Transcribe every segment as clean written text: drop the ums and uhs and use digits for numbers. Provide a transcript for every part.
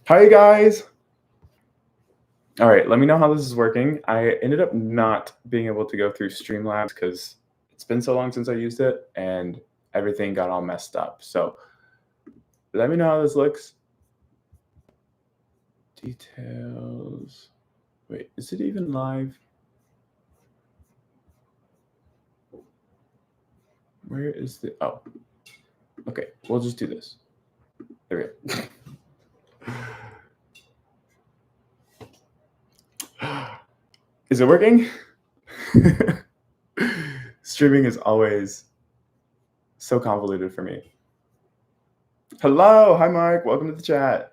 Hi guys. All right, let me know how this is working. I ended up not being able to go through Streamlabs because it's been so long since I used it and everything got all messed up. So let me know how this looks. Details. Wait, is it even live? Where is the, oh, okay, we'll just do this. There we go. Is it working? Streaming is always so convoluted for me. Hello, hi Mike, welcome to the chat.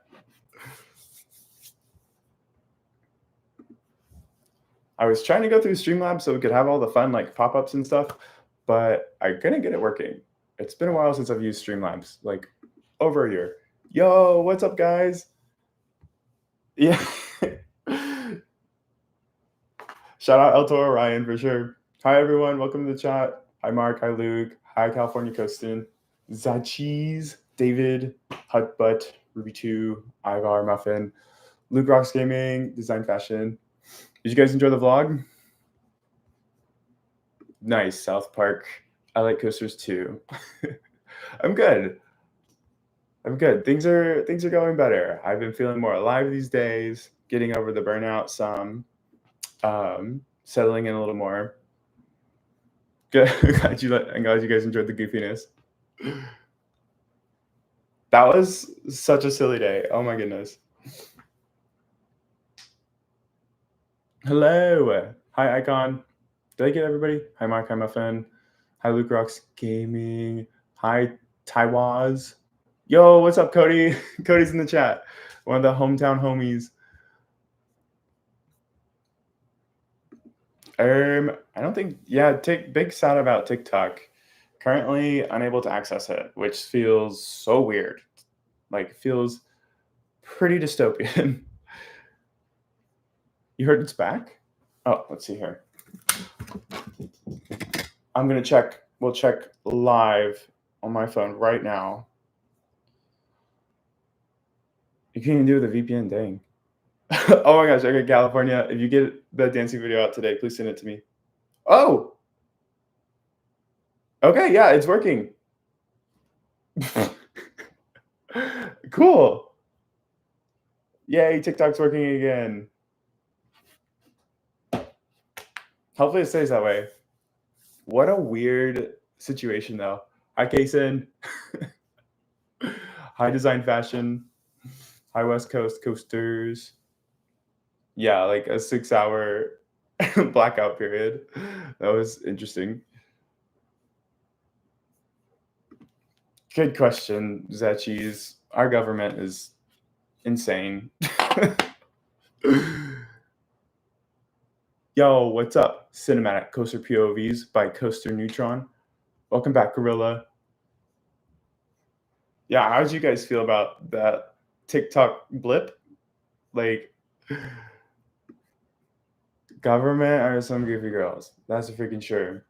I was trying to go through Streamlabs so we could have all the fun like pop-ups and stuff, but I couldn't get it working. It's been a while since I've used Streamlabs, like over a year. Yo, what's up guys? Yeah. Shout out El Toro Ryan for sure. Hi everyone, welcome to the chat. Hi Mark, hi Luke, hi California Coastin, Zachis, David, Hutbutt, Ruby2, Ivar, Muffin, Luke Rocks Gaming, Design Fashion. Did you guys enjoy the vlog? Nice, South Park. I like coasters too. I'm good. I'm good. Things are going better. I've been feeling more alive these days, getting over the burnout some, settling in a little more. Good. I'm glad you guys enjoyed the goofiness. That was such a silly day. Oh my goodness. Hello. Hi, Icon. Did I get everybody? Hi, Mark. Hi, Muffin. Hi, Luke Rocks Gaming. Hi, Taiwaz. Yo, what's up, Cody? Cody's in the chat. One of the hometown homies. I don't think, yeah, big sad about TikTok. Currently unable to access it, which feels so weird. Like, feels pretty dystopian. You heard it's back? Oh, let's see here. I'm gonna check. We'll check live on my phone right now. You can't even do it with a VPN, dang. Oh my gosh, okay, California. If you get the dancing video out today, please send it to me. Oh! Okay, yeah, it's working. Cool. Yay, TikTok's working again. Hopefully it stays that way. What a weird situation, though. Hi, Kason. Hi, Design Fashion. Hi, West Coast Coasters. Yeah, like a 6-hour blackout period. That was interesting. Good question, Zachis. Our government is insane. Yo, what's up? Cinematic Coaster POVs by Coaster Neutron. Welcome back, Gorilla. Yeah, how did you guys feel about that TikTok blip? Like, government are some goofy girls. That's for freaking sure.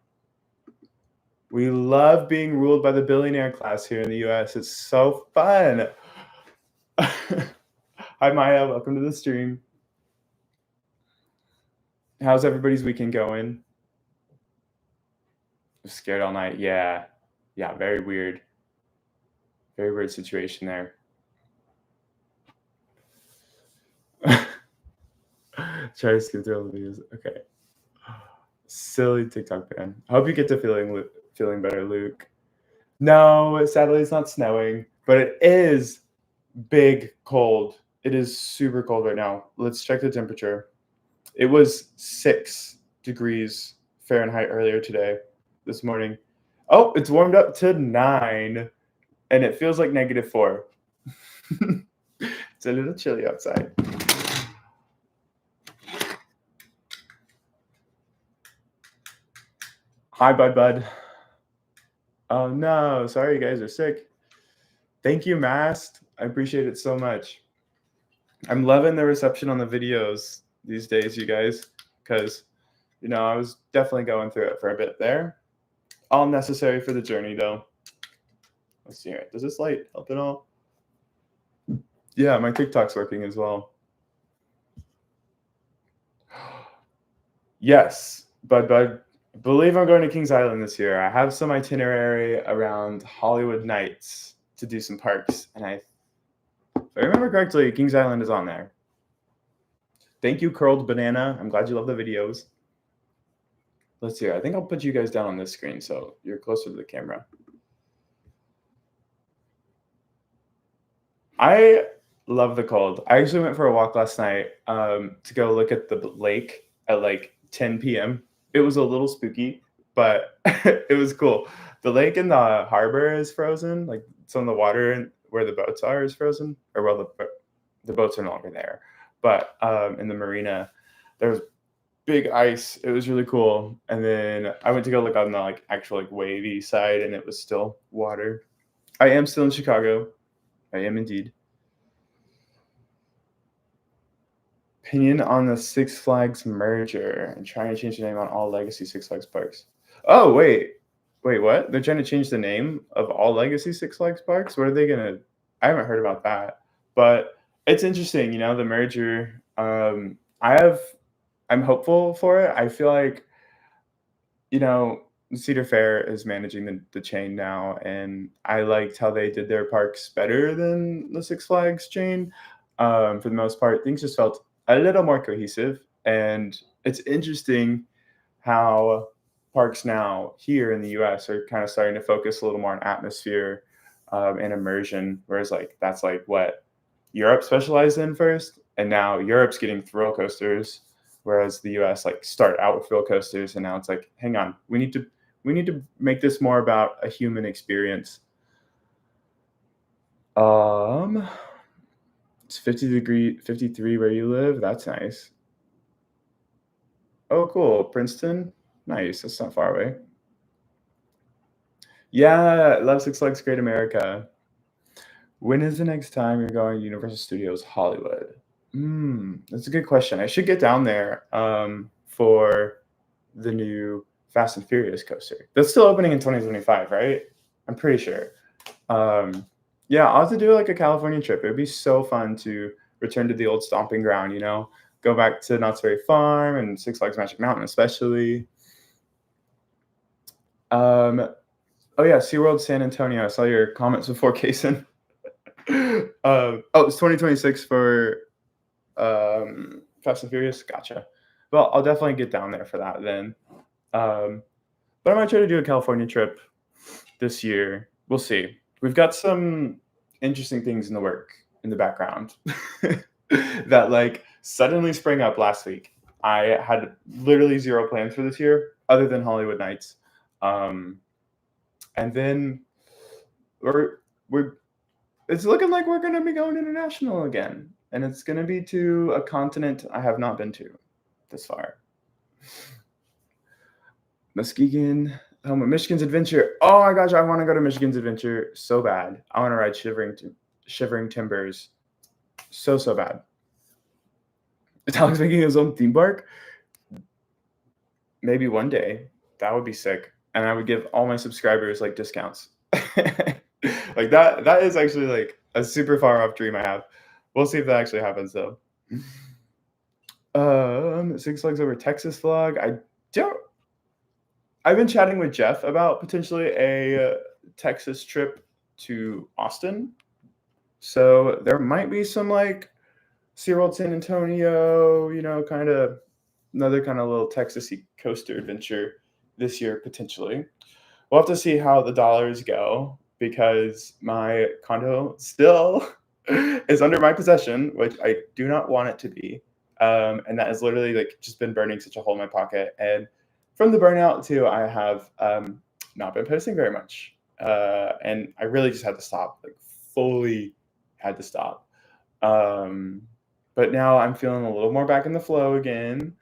We love being ruled by the billionaire class here in the US. It's so fun. Hi, Maya. Welcome to the stream. How's everybody's weekend going? Scared all night. Yeah. Yeah, very weird. Very weird situation there. Try to skip through all the videos. Okay. Silly TikTok ban. I hope you get to feeling better, Luke. No, sadly it's not snowing, but it is big cold. It is super cold right now. Let's check the temperature. It was 6 degrees Fahrenheit earlier today, this morning. Oh, it's warmed up to 9, and it feels like -4. It's a little chilly outside. Hi, bud. Oh no, sorry you guys are sick. Thank you, Mast. I appreciate it so much. I'm loving the reception on the videos these days, you guys, because, you know, I was definitely going through it for a bit there. All necessary for the journey, though. Let's see here. Does this light help at all? Yeah, my TikTok's working as well. Yes, but I believe I'm going to Kings Island this year. I have some itinerary around Hollywood Nights to do some parks, and if I remember correctly, Kings Island is on there. Thank you, Curled Banana. I'm glad you love the videos. Let's see. I think I'll put you guys down on this screen so you're closer to the camera. I love the cold. I actually went for a walk last night to go look at the lake at like 10 p.m. It was a little spooky, but it was cool. The lake in the harbor is frozen. Like some of the water where the boats are is frozen, or well, the boats are no longer there. But in the marina, there was big ice. It was really cool. And then I went to go look on the like actual like wavy side, and it was still water. I am still in Chicago. I am indeed. Opinion on the Six Flags merger and trying to change the name on all legacy Six Flags parks. Oh, wait, what? They're trying to change the name of all legacy Six Flags parks? What are they gonna? I haven't heard about that, but it's interesting. You know, the merger. I'm hopeful for it. I feel like, you know, Cedar Fair is managing the chain now, and I liked how they did their parks better than the Six Flags chain. For the most part, things just felt a little more cohesive, and it's interesting how parks now here in the U.S. are kind of starting to focus a little more on atmosphere and immersion, whereas like that's like what Europe specialized in first, and now Europe's getting thrill coasters, whereas the U.S. like start out with thrill coasters, and now it's like, hang on, we need to make this more about a human experience. It's 53 where you live. That's nice. Oh, cool. Princeton. Nice. That's not far away. Yeah, love Six Flags Great America. When is the next time you're going to Universal Studios Hollywood? That's a good question. I should get down there for the new Fast and Furious coaster. That's still opening in 2025, right? I'm pretty sure. Yeah, I'll have to do like a California trip. It would be so fun to return to the old stomping ground, you know, go back to Knott's Berry Farm and Six Flags Magic Mountain, especially. Oh yeah, SeaWorld San Antonio. I saw your comments before, Kason. It's 2026 for Fast and Furious. Gotcha. Well, I'll definitely get down there for that then. But I might try to do a California trip this year. We'll see. We've got some interesting things in the background that like suddenly sprang up last week. I had literally zero plans for this year other than Hollywood Nights. And then it's looking like we're going to be going international again, and it's going to be to a continent I have not been to this far. Muskegon, Michigan's Adventure. Oh my gosh, I want to go to Michigan's Adventure so bad. I want to ride Shivering Timbers so bad. Is Alex making his own theme park? Maybe one day. That would be sick. And I would give all my subscribers like discounts. Like that is actually like a super far off dream I have. We'll see if that actually happens though. Six Flags Over Texas vlog. I've been chatting with Jeff about potentially a Texas trip to Austin. So there might be some like SeaWorld San Antonio, you know, kind of another kind of little Texas-y coaster adventure this year potentially. We'll have to see how the dollars go because my condo still is under my possession, which I do not want it to be. And that has literally like just been burning such a hole in my pocket. And from the burnout too, I have not been posting very much. And I really just had to stop, like fully had to stop. But now I'm feeling a little more back in the flow again.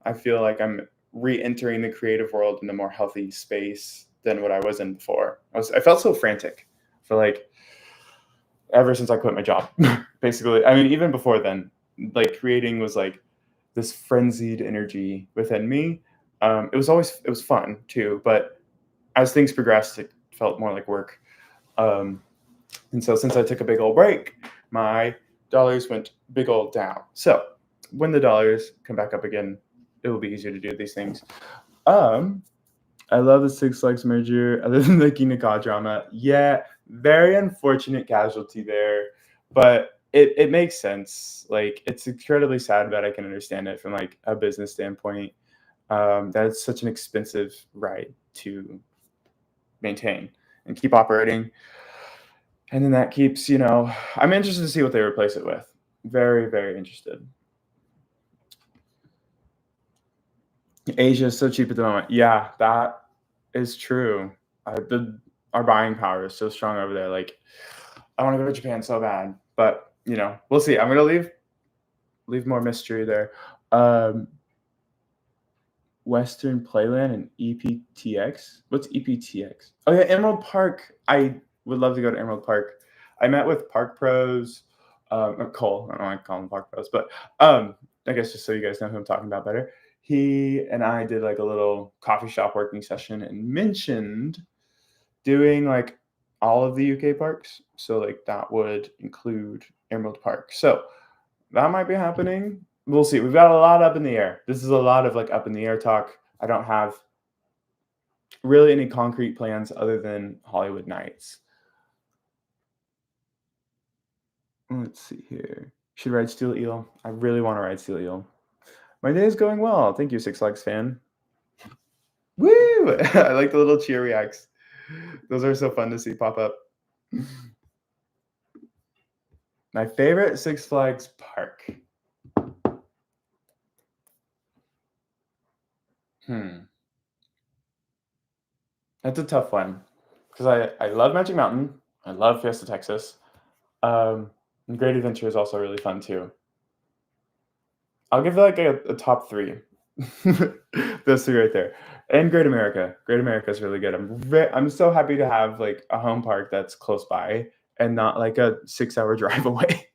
I feel like I'm re-entering the creative world in a more healthy space than what I was in before. I felt so frantic for like ever since I quit my job, basically. I mean, even before then, like creating was like this frenzied energy within me. It was fun too, but as things progressed, it felt more like work. And so since I took a big old break, my dollars went big old down. So when the dollars come back up again, it will be easier to do these things. I love the Six Flags merger. Other than the Kingda Ka drama, yeah, very unfortunate casualty there, but it makes sense. Like, it's incredibly sad, but I can understand it from like a business standpoint. That's such an expensive ride to maintain and keep operating, and then that keeps, I'm interested to see what they replace it with. Very, very interested. Asia is so cheap at the moment. Yeah, that is true. Our buying power is so strong over there. Like, I want to go to Japan so bad, but we'll see. I'm gonna leave more mystery there. Western Playland and EPTX. What's EPTX? Oh yeah, Emerald Park. I would love to go to Emerald Park. I met with Park Pros, or Cole. I don't want to call them Park Pros, but I guess just so you guys know who I'm talking about better. He and I did like a little coffee shop working session and mentioned doing like all of the UK parks. So like that would include Emerald Park. So that might be happening. We'll see. We've got a lot up in the air. This is a lot of like up in the air talk. I don't have really any concrete plans other than Hollywood Nights. Let's see here. Should ride Steel Eel. I really want to ride Steel Eel. My day is going well. Thank you, Six Flags fan. Woo! I like the little cheer reacts. Those are so fun to see pop up. My favorite Six Flags park. That's a tough one because I love Magic Mountain. I love Fiesta Texas. And Great Adventure is also really fun too. I'll give it like a top 3. Those 3 right there. And Great America. Great America is really good. I'm so happy to have like a home park that's close by and not like a 6-hour drive away.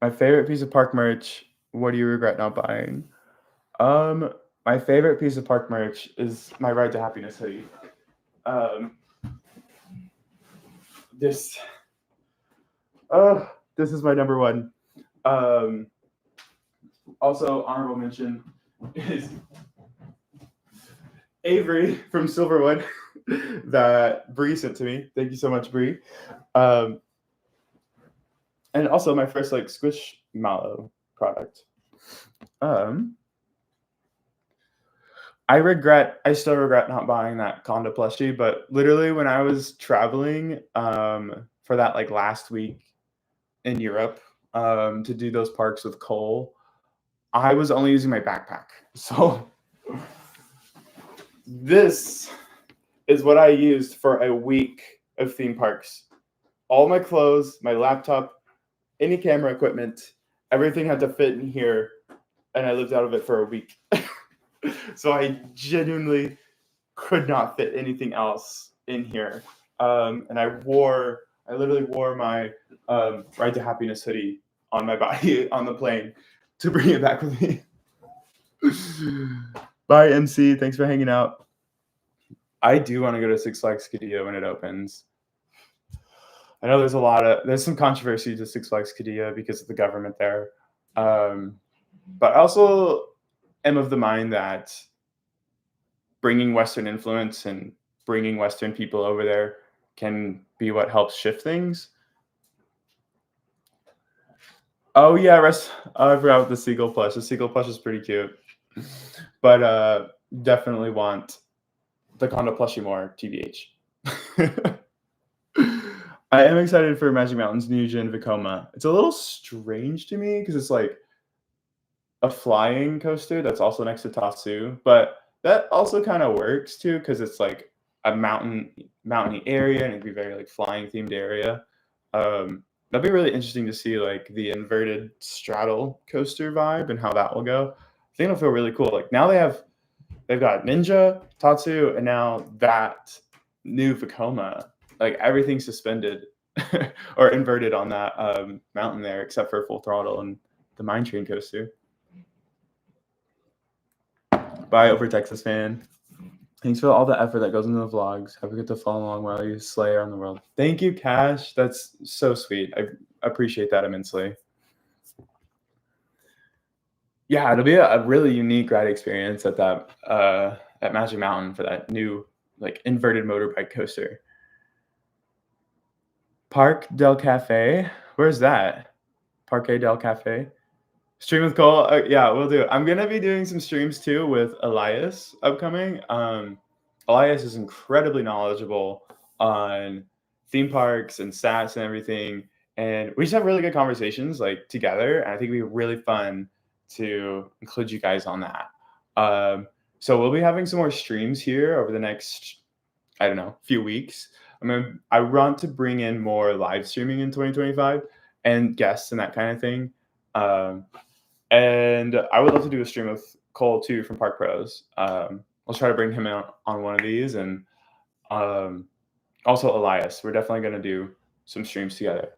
My favorite piece of park merch. What do you regret not buying? My favorite piece of park merch is my Ride to Happiness hoodie. This is my number one. Also, honorable mention is Avery from Silverwood that Bree sent to me. Thank you so much, Bree. And also my first like Squishmallow product. I still regret not buying that Conda plushie, but literally when I was traveling for that like last week in Europe to do those parks with Cole, I was only using my backpack. So this is what I used for a week of theme parks. All my clothes, my laptop, any camera equipment, everything had to fit in here, and I lived out of it for a week. So I genuinely could not fit anything else in here. And I literally wore my Ride to Happiness hoodie on my body on the plane to bring it back with me. Bye, MC. Thanks for hanging out. I do want to go to Six Flags Qiddiya when it opens. I know there's some controversy to Six Flags Qiddiya because of the government there. But I also am of the mind that bringing Western influence and bringing Western people over there can be what helps shift things. Oh yeah, I forgot about the seagull plush. The seagull plush is pretty cute, but definitely want the Conda plushie more, TBH. I am excited for Magic Mountain's new gen Vekoma. It's a little strange to me because it's like a flying coaster that's also next to Tatsu, but that also kind of works too because it's like a mountainy area and it'd be very like flying themed area. That'd be really interesting to see like the inverted straddle coaster vibe and how that will go. I think it'll feel really cool. Like now they've got Ninja, Tatsu, and now that new Vekoma. Like everything's suspended or inverted on that mountain there, except for Full Throttle and the Mine Train coaster. Bye, Over Texas fan. Thanks for all the effort that goes into the vlogs. Have a good to follow along while you slay around the world. Thank you, Cash. That's so sweet. I appreciate that immensely. Yeah, it'll be a really unique ride experience at that at Magic Mountain for that new like inverted motorbike coaster. Parc del Cafe. Where's that? Parque del Cafe. Stream with Cole. Yeah, we'll do. I'm gonna be doing some streams too with Elias upcoming. Elias is incredibly knowledgeable on theme parks and stats and everything, and we just have really good conversations like together. And I think it'd be really fun to include you guys on that. So we'll be having some more streams here over the next, I don't know, few weeks. I want to bring in more live streaming in 2025 and guests and that kind of thing. And I would love to do a stream with Cole too from Park Pros. I'll try to bring him out on one of these, and also Elias. We're definitely going to do some streams together.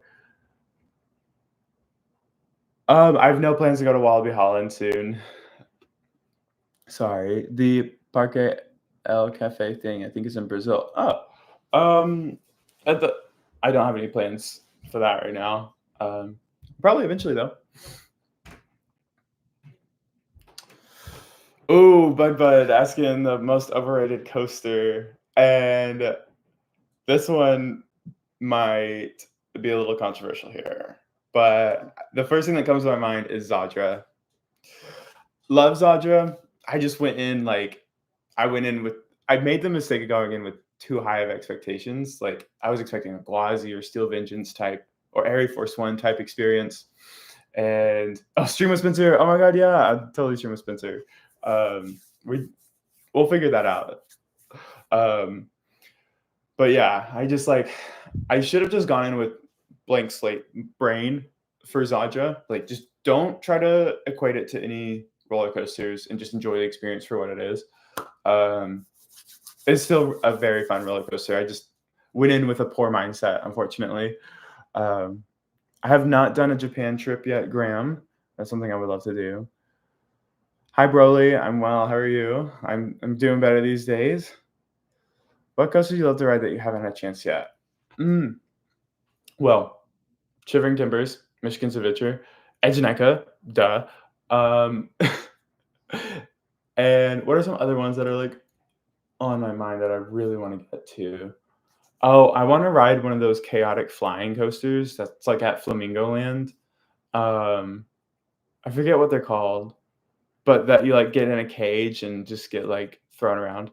I have no plans to go to Walibi Holland soon. Sorry, the Parque El Cafe thing I think is in Brazil. Oh, I don't have any plans for that right now. Probably eventually though. Ooh, Bud asking the most overrated coaster, and this one might be a little controversial here, but the first thing that comes to my mind is Zadra. Love Zadra. I just went in I made the mistake of going in with too high of expectations. Like I was expecting a Gwazi or Steel Vengeance type or Air Force One type experience. And stream with Spencer. Oh my god, yeah, I'm totally stream with Spencer. We'll figure that out. But yeah, I should have just gone in with blank slate brain for Zadra. Like just don't try to equate it to any roller coasters and just enjoy the experience for what it is. It's still a very fun roller coaster. I just went in with a poor mindset, unfortunately. I have not done a Japan trip yet, Graham. That's something I would love to do. Hi, Broly. I'm well. How are you? I'm doing better these days. What coaster do you love to ride that you haven't had a chance yet? Well, Shivering Timbers, Michigan's Adventure, Edgeneca, duh. And what are some other ones that are like on my mind that I really want to get to? Oh, I want to ride one of those chaotic flying coasters that's like at Flamingo Land. I forget what they're called, but that you like get in a cage and just get like thrown around.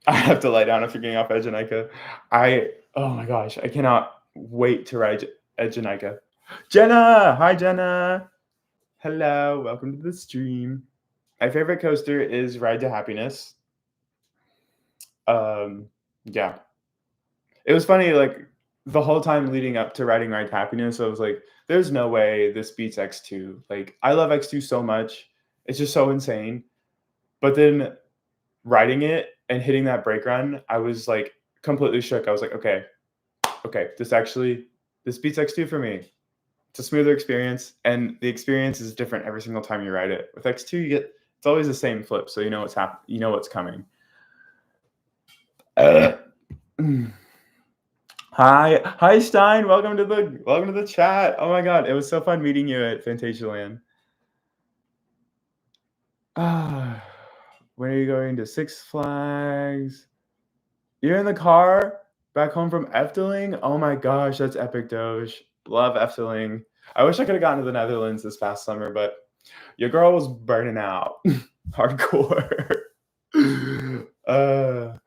I have to lie down if you're getting off Edgeneca. Oh my gosh, I cannot wait to ride Edgeneca. Jenna! Hi, Jenna! Hello, welcome to the stream. My favorite coaster is Ride to Happiness. Yeah. It was funny, like, the whole time leading up to riding Ride to Happiness, I was like, there's no way this beats X2. Like, I love X2 so much. It's just so insane. But then riding it and hitting that brake run, I was like completely shook. I was like, okay, this beats X2 for me. It's a smoother experience, and the experience is different every single time you ride it. With X2, it's always the same flip, so you know what's coming. Hi Stein, welcome to the chat. Oh my god, it was so fun meeting you at Fantasialand. When are you going to Six Flags? You're in the car back home from Efteling? Oh my gosh, that's epic, Doge. Love Efteling. I wish I could have gotten to the Netherlands this past summer, but your girl was burning out hardcore. That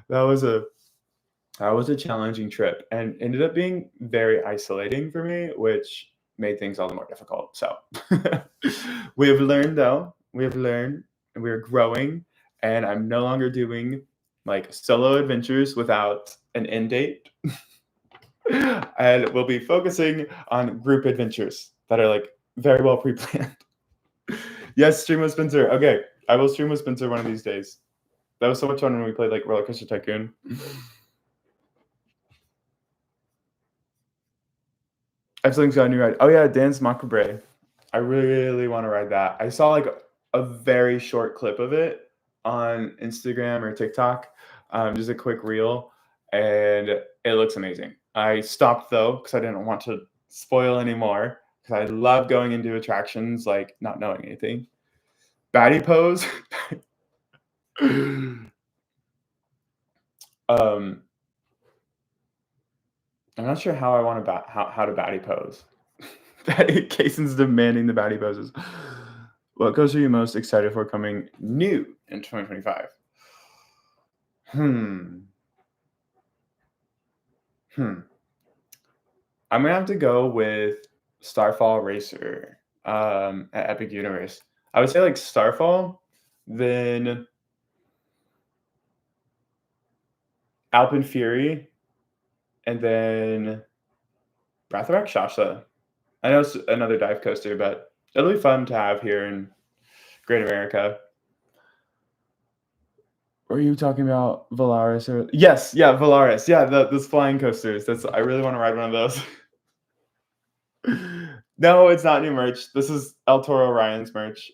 was a challenging trip and ended up being very isolating for me, which made things all the more difficult. So we have learned, though. We have learned, and we are growing. And I'm no longer doing like solo adventures without an end date. And we'll be focusing on group adventures that are like very well pre-planned. Yes, stream with Spencer. Okay, I will stream with Spencer one of these days. That was so much fun when we played like Roller Coaster Tycoon. Everything's got a new ride. Oh yeah, Dance Macabre. I really want to ride that. I saw like a very short clip of it on Instagram or TikTok, just a quick reel, and it looks amazing. I stopped though because I didn't want to spoil anymore because I love going into attractions like not knowing anything. Baddie pose. um, I'm not sure how I want to how to baddie pose. Kaysen's demanding the baddie poses. What coaster are you most excited for coming new in 2025? I'm gonna have to go with Starfall Racer at Epic Universe. I would say like Starfall, then Alpine Fury, and then Rathrak Shasha. I know it's another dive coaster, but it'll be fun to have here in Great America. Were you talking about Valaris or yes, yeah, Valaris. Yeah, those flying coasters. I really want to ride one of those. No, it's not new merch. This is El Toro Ryan's merch.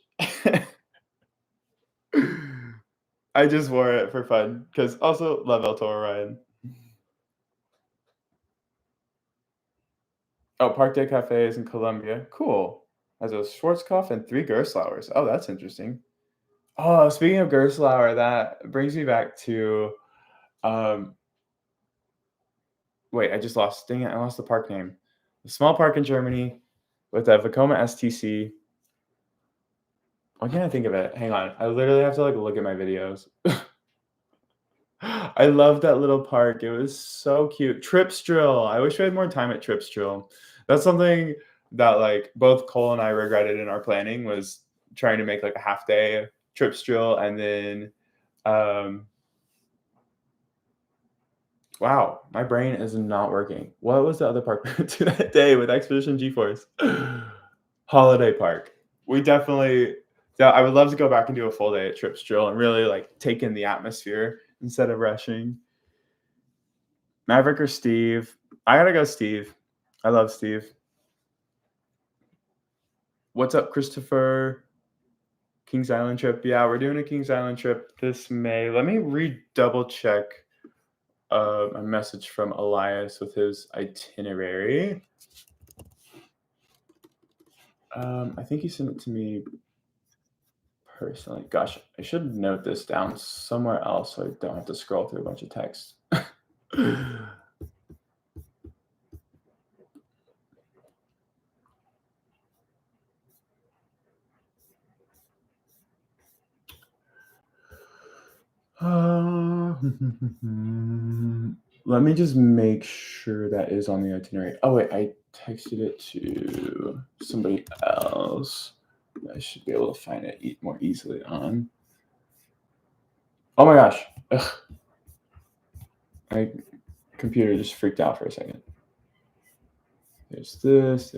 I just wore it for fun because also love El Toro Ryan. Oh, Park Day Cafe is in Colombia. Cool. Has a Schwarzkopf and 3 Gerstlauers. Oh, that's interesting. Oh, speaking of Gerstlauer, that brings me back to wait, I just lost. Dang it, I lost the park name. The small park in Germany with a Vekoma STC. Why can't I think of it? Hang on. I literally have to like look at my videos. I love that little park. It was so cute. Tripsdrill. I wish we had more time at Tripsdrill. That's something that like both Cole and I regretted in our planning was trying to make like a half day Tripsdrill and then wow, my brain is not working. What was the other park we went to that day with Expedition GeForce? Holiday Park. We definitely, yeah, I would love to go back and do a full day at Tripsdrill and really like take in the atmosphere instead of rushing. Maverick or Steve? I gotta go Steve. I love Steve. What's up, Christopher? Kings Island trip. Yeah, we're doing a Kings Island trip this May. Let me double check a message from Elias with his itinerary. I think he sent it to me personally. Gosh, I should note this down somewhere else so I don't have to scroll through a bunch of text. Let me just make sure that is on the itinerary. Oh wait, I texted it to somebody else. I should be able to find it more easily on. Oh my gosh. Ugh. My computer just freaked out for a second. There's this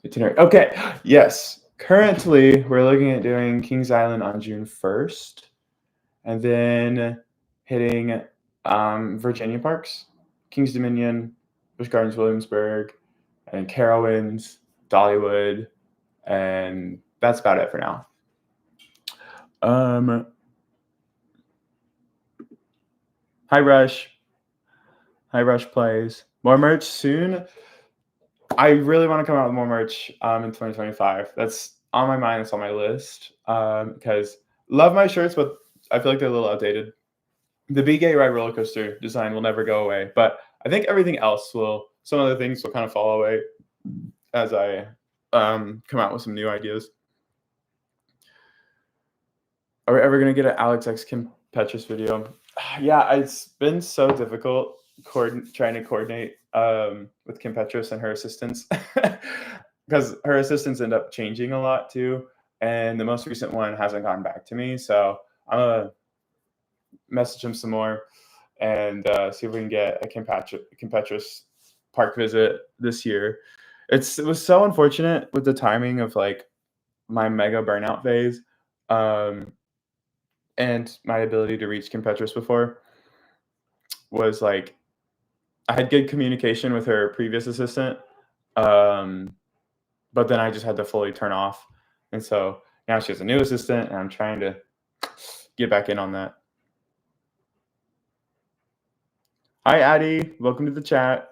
itinerary. Okay, yes. Currently, we're looking at doing Kings Island on June 1st, and then hitting Virginia parks, Kings Dominion, Busch Gardens, Williamsburg, and Carowinds, Dollywood, and that's about it for now. Hi Rush. Hi Rush plays. More merch soon. I really want to come out with more merch in 2025. That's on my mind. It's on my list because love my shirts, but I feel like they're a little outdated. The Big Gay Ride roller coaster design will never go away, but I think everything else will. Some other things will kind of fall away as I come out with some new ideas. Are we ever gonna get an Alex X Kim Petras video? Yeah, it's been so difficult trying to coordinate with Kim Petras and her assistants because her assistants end up changing a lot too, and the most recent one hasn't gotten back to me. So I'm gonna message him some more and see if we can get a Kim Petras park visit this year. It was so unfortunate with the timing of like my mega burnout phase. And my ability to reach Kim Petras before was like I had good communication with her previous assistant, But then I just had to fully turn off. And so now she has a new assistant, and I'm trying to get back in on that. Hi, Addie. Welcome to the chat.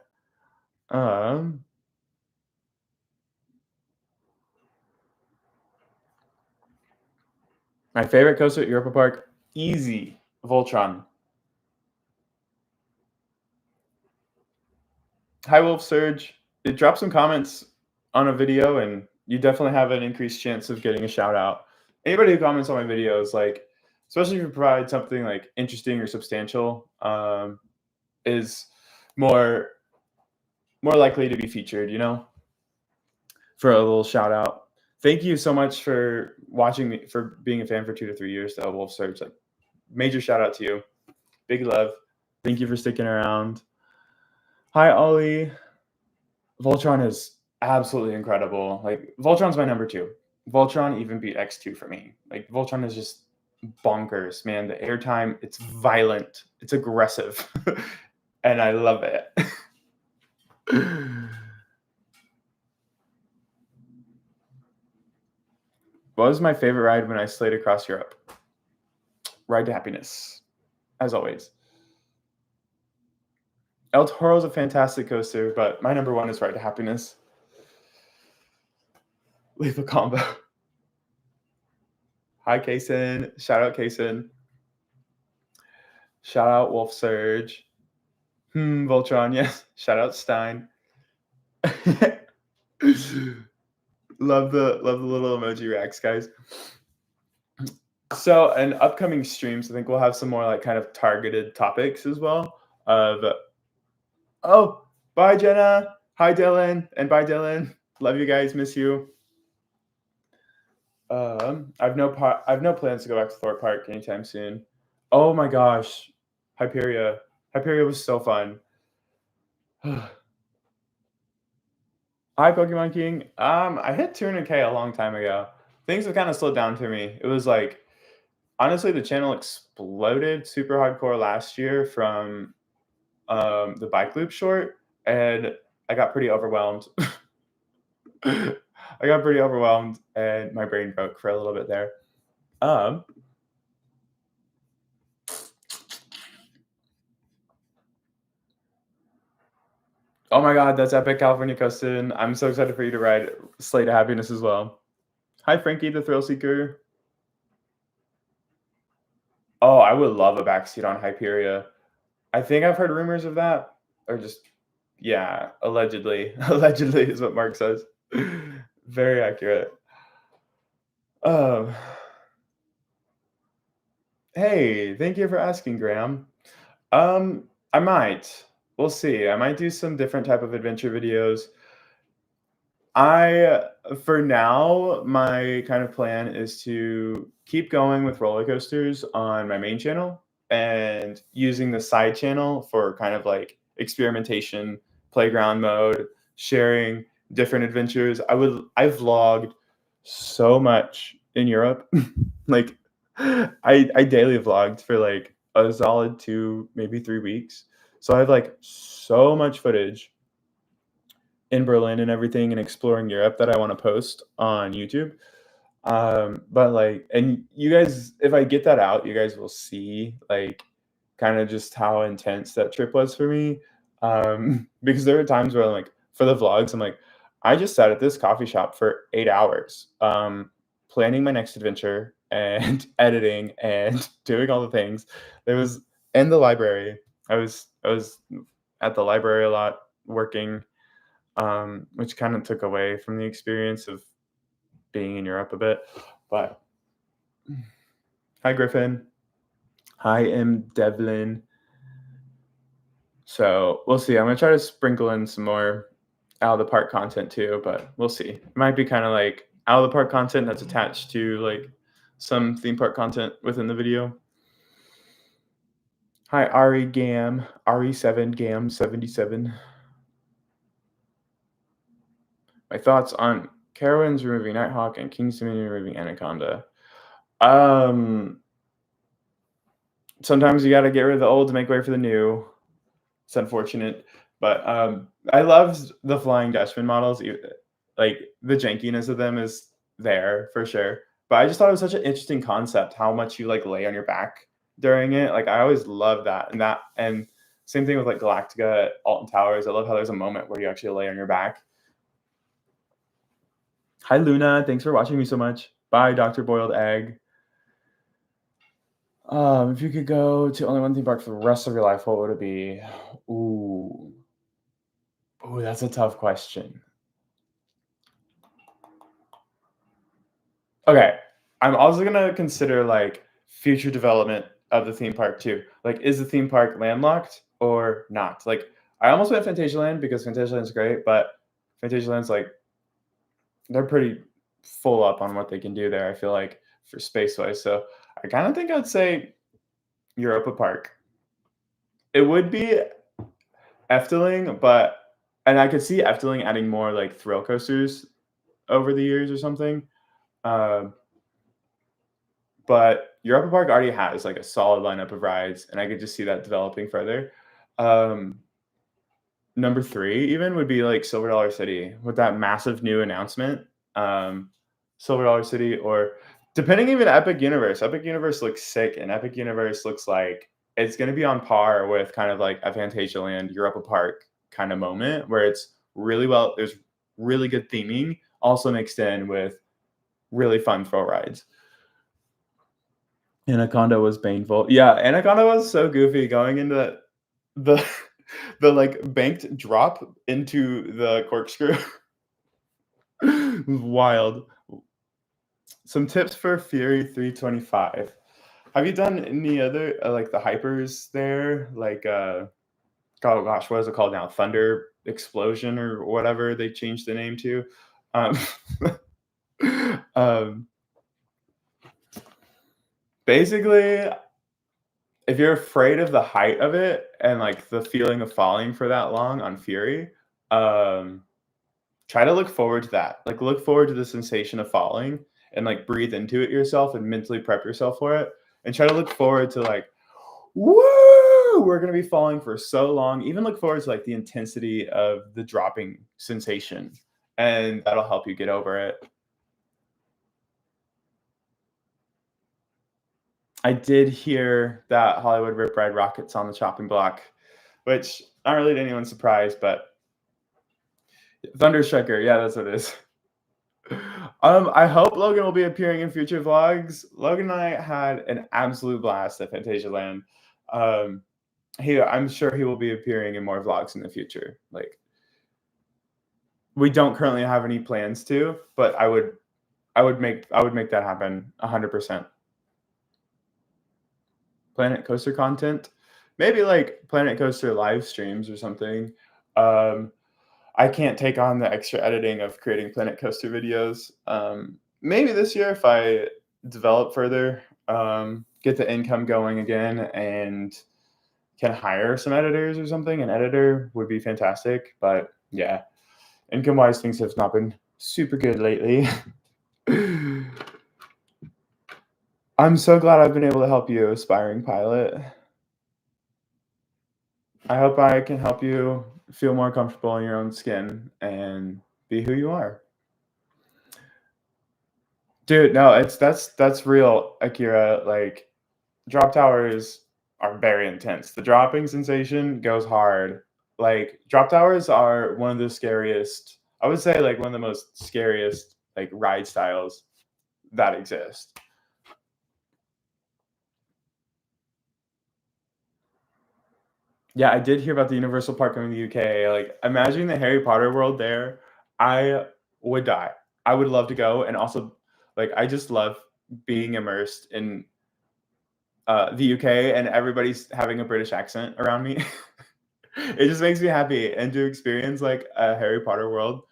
My favorite coaster at Europa Park, easy, Voltron. Hi, Wolf Surge. Drop some comments on a video, and you definitely have an increased chance of getting a shout out. Anybody who comments on my videos, like, especially if you provide something like interesting or substantial, is more likely to be featured, you know, for a little shout out. Thank you so much for watching me, for being a fan for 2 to 3 years, though, Wolf Surge. Like, major shout out to you. Big love. Thank you for sticking around. Hi, Ollie. Voltron is absolutely incredible. Like, Voltron's my number 2. Voltron even beat X2 for me. Like, Voltron is just bonkers, man. The airtime, it's violent, it's aggressive, and I love it. What was my favorite ride when I slayed across Europe? Ride to Happiness, as always. El Toro is a fantastic coaster, but my number 1 is Ride to Happiness. Leave a combo. Hi, Kaysen. Shout out, Kaysen. Shout out, Wolf Surge. Voltron, yes. Shout out, Stein. Love the little emoji reacts, guys. So, in upcoming streams, I think we'll have some more like kind of targeted topics as well. Oh, bye, Jenna. Hi, Dylan, and bye, Dylan. Love you guys. Miss you. I've no plans to go back to Thorpe Park anytime soon. Oh my gosh, Hyperia. Hyperia was so fun. Hi, Pokemon King. I hit 200K a long time ago. Things have kind of slowed down for me. It was like, honestly, the channel exploded super hardcore last year from the bike loop short, and I got pretty overwhelmed. I got pretty overwhelmed, and my brain broke for a little bit there. Oh my God, that's epic, California Coastin'. I'm so excited for you to ride Slay to Happiness as well. Hi, Frankie, the Thrill Seeker. Oh, I would love a backseat on Hyperia. I think I've heard rumors of that, or just, yeah, allegedly. Allegedly is what Mark says. Very accurate. Hey, thank you for asking, Graham. I might. We'll see. I might do some different type of adventure videos. For now, my kind of plan is to keep going with roller coasters on my main channel and using the side channel for kind of like experimentation, playground mode, sharing different adventures. I've vlogged so much in Europe. Like, I daily vlogged for like a solid 2, maybe 3 weeks. So I have like so much footage in Berlin and everything and exploring Europe that I want to post on YouTube. But like, and you guys, if I get that out, you guys will see like kind of just how intense that trip was for me. Because there were times where I'm like, for the vlogs, I'm like, I just sat at this coffee shop for 8 hours, planning my next adventure and editing and doing all the things. There was in the library. I was at the library a lot working, which kind of took away from the experience of being in Europe a bit. But hi, Griffin. Hi, M. Devlin. So we'll see. I'm gonna try to sprinkle in some more out of the park content too, but we'll see. It might be kind of like out of the park content that's attached to like some theme park content within the video. Hi, Ari Gam, Ari7 Gam 77. My thoughts on Carowinds removing Nighthawk and King's Dominion removing Anaconda. Sometimes you got to get rid of the old to make way for the new. It's unfortunate. But I loved the Flying Dutchman models. Like the jankiness of them is there for sure. But I just thought it was such an interesting concept, how much you like lay on your back during it. Like I always love that. And same thing with like Galactica, Alton Towers. I love how there's a moment where you actually lay on your back. Hi Luna, thanks for watching me so much. Bye, Dr. Boiled Egg. If you could go to only one theme park for the rest of your life, what would it be? Ooh, that's a tough question. Okay, I'm also gonna consider like future development of the theme park too. Like, is the theme park landlocked or not? Like, I almost went Fantasialand because Fantasialand's great, but Fantasialand's like they're pretty full up on what they can do there. I feel like for space wise, so I kind of think I'd say Europa Park. It would be Efteling, and I could see Efteling adding more like thrill coasters over the years or something. Um, but Europa Park already has like a solid lineup of rides, and I could just see that developing further. Um, Number 3 even would be like Silver Dollar City with that massive new announcement. Silver Dollar City, or depending even Epic Universe. Epic Universe looks sick, and Epic Universe looks like it's going to be on par with kind of like a Fantasialand Europa Park kind of moment where it's there's really good theming, also mixed in with really fun thrill rides. Anaconda was painful. Yeah, Anaconda was so goofy going into the the like banked drop into the corkscrew. Wild. Some tips for Fury 325. Have you done any other like the hypers there? Like oh gosh, what is it called now? Thunder Explosion or whatever they changed the name to. Um, um, basically, if you're afraid of the height of it and like the feeling of falling for that long on Fury, try to look forward to that. Like look forward to the sensation of falling and like breathe into it yourself and mentally prep yourself for it. And try to look forward to like, woo, we're gonna be falling for so long. Even look forward to like the intensity of the dropping sensation, and that'll help you get over it. I did hear that Hollywood Rip Ride Rocket's on the chopping block, which not really to anyone's surprise, but Thunderstriker, yeah, that's what it is. I hope Logan will be appearing in future vlogs. Logan and I had an absolute blast at Fantasialand. I'm sure he will be appearing in more vlogs in the future. Like, we don't currently have any plans to, but I would make that happen 100%. Planet Coaster content, maybe like Planet Coaster live streams or something. I can't take on the extra editing of creating Planet Coaster videos. Maybe this year if I develop further, get the income going again, and can hire some editors or something. An editor would be fantastic. But yeah, income-wise, things have not been super good lately. I'm so glad I've been able to help you, aspiring pilot. I hope I can help you feel more comfortable in your own skin and be who you are. Dude, no, that's real, Akira. Like, drop towers are very intense. The dropping sensation goes hard. Like, drop towers are one of the scariest, I would say like one of the most scariest like ride styles that exist. Yeah, I did hear about the Universal Park coming to the UK. Like, imagining the Harry Potter world there, I would die. I would love to go, and also, like, I just love being immersed in the UK and everybody's having a British accent around me. It just makes me happy, and to experience like a Harry Potter world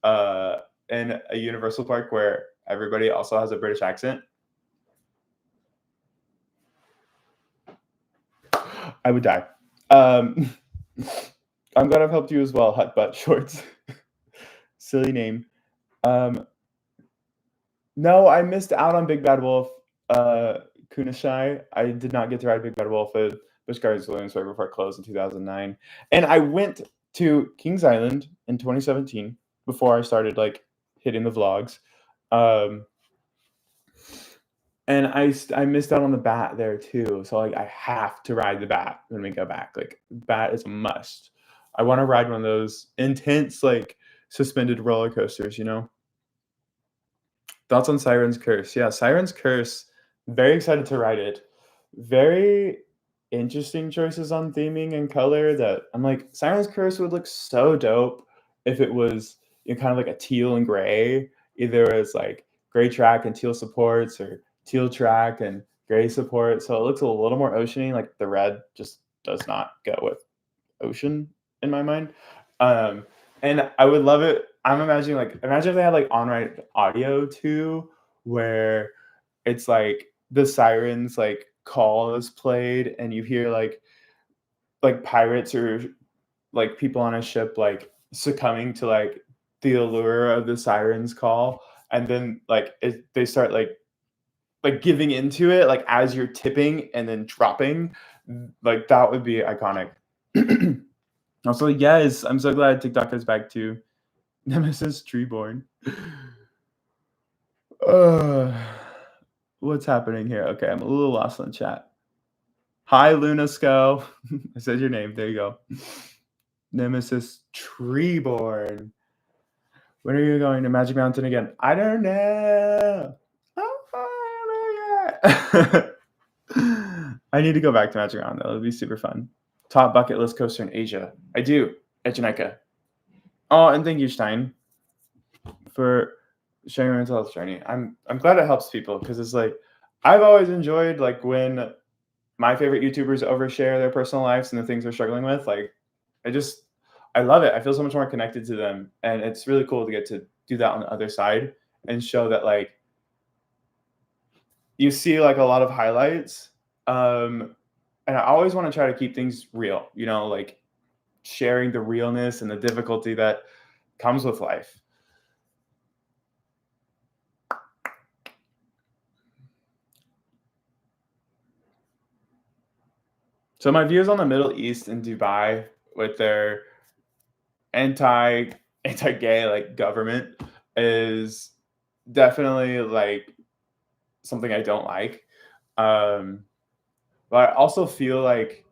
uh, in a Universal Park where everybody also has a British accent, I would die. Um, I'm glad I've helped you as well, Hut Butt Shorts. Silly name. No, I missed out on Big Bad Wolf. Kunashai. I did not get to ride Big Bad Wolf at Busch Gardens Williamsburg before it closed in 2009. And I went to Kings Island in 2017 before I started like hitting the vlogs. And I missed out on the bat there too. So like I have to ride the bat when we go back. Like bat is a must. I want to ride one of those intense like suspended roller coasters, you know? Thoughts on Siren's Curse? Yeah, Siren's Curse. Very excited to ride it. Very interesting choices on theming and color that I'm like, Siren's Curse would look so dope if it was, you know, kind of like a teal and gray, either as like gray track and teal supports or teal track and gray support. So it looks a little more oceany. Like the red just does not go with ocean in my mind. And I would love it. I'm imagining like, imagine if they had like on-ride audio too, where it's like the sirens like call is played and you hear like pirates or like people on a ship like succumbing to like the allure of the sirens call, and then like they start like giving into it like as you're tipping and then dropping. Like that would be iconic. Also, yes, I'm so glad TikTok is back too. Nemesis Treeborn. What's happening here? Okay, I'm a little lost on chat. Hi, Lunasco. I said your name. There you go. Nemesis Treeborn. When are you going to Magic Mountain again? I don't know. I need to go back to Magic Mountain, though. It'll be super fun. Top bucket list coaster in Asia. I do. At Jamaica. Oh, and thank you, Stein, for sharing your mental health journey. I'm glad it helps people, because it's like I've always enjoyed like when my favorite YouTubers overshare their personal lives and the things they're struggling with. Like I love it. I feel so much more connected to them, and it's really cool to get to do that on the other side and show that like you see like a lot of highlights. And I always want to try to keep things real, you know, like sharing the realness and the difficulty that comes with life. So my views on the Middle East and Dubai with their anti-gay like government is definitely like something I don't like. But I also feel like,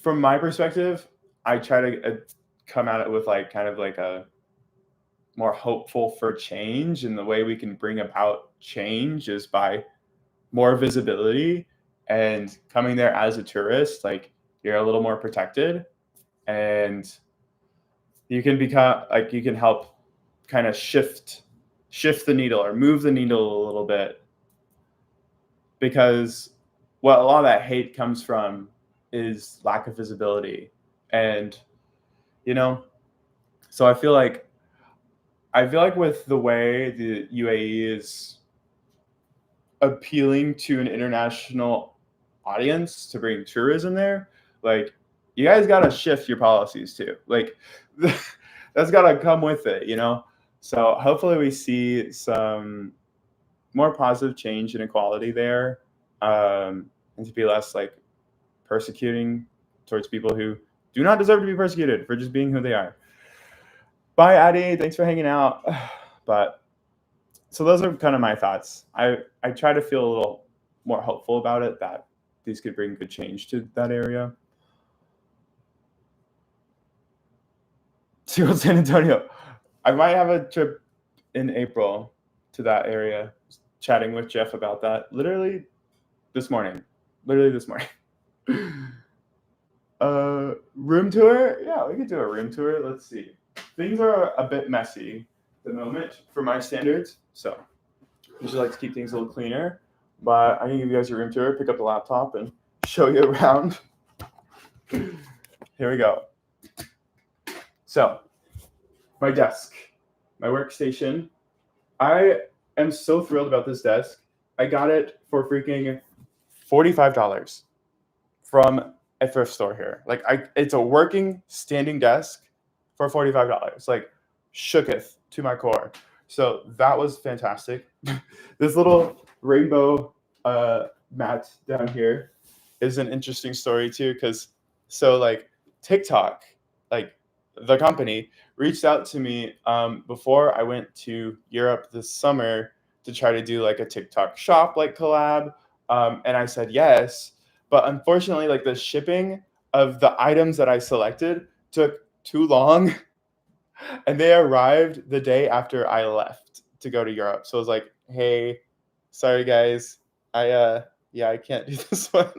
from my perspective, I try to come at it with like kind of like a more hopeful for change, and the way we can bring about change is by more visibility, and coming there as a tourist, like you're a little more protected, and you can become like, you can help kind of shift the needle or move the needle a little bit, because what a lot of that hate comes from is lack of visibility. And you know, so I feel like with the way the UAE is appealing to an international audience to bring tourism there, like you guys got to shift your policies too. Like that's got to come with it, you know? So hopefully we see some more positive change in equality there, and to be less like persecuting towards people who do not deserve to be persecuted for just being who they are. Bye, Addie. Thanks for hanging out. But so those are kind of my thoughts. I try to feel a little more hopeful about it, that these could bring good change to that area. SeaWorld San Antonio. I might have a trip in April to that area. Chatting with Jeff about that literally this morning. Room tour? Yeah, we could do a room tour. Let's see. Things are a bit messy at the moment for my standards, so I usually like to keep things a little cleaner. But I can give you guys a room tour, pick up the laptop, and show you around. Here we go. So, my desk, my workstation. I am so thrilled about this desk. I got it for freaking $45 from a thrift store here. Like it's a working standing desk for $45. Like shooketh to my core. So that was fantastic. This little rainbow mat down here is an interesting story too, because so like TikTok, like the company, reached out to me before I went to Europe this summer to try to do like a TikTok shop like collab. And I said yes. But unfortunately, like the shipping of the items that I selected took too long. And they arrived the day after I left to go to Europe. So I was like, hey, sorry guys. I can't do this one.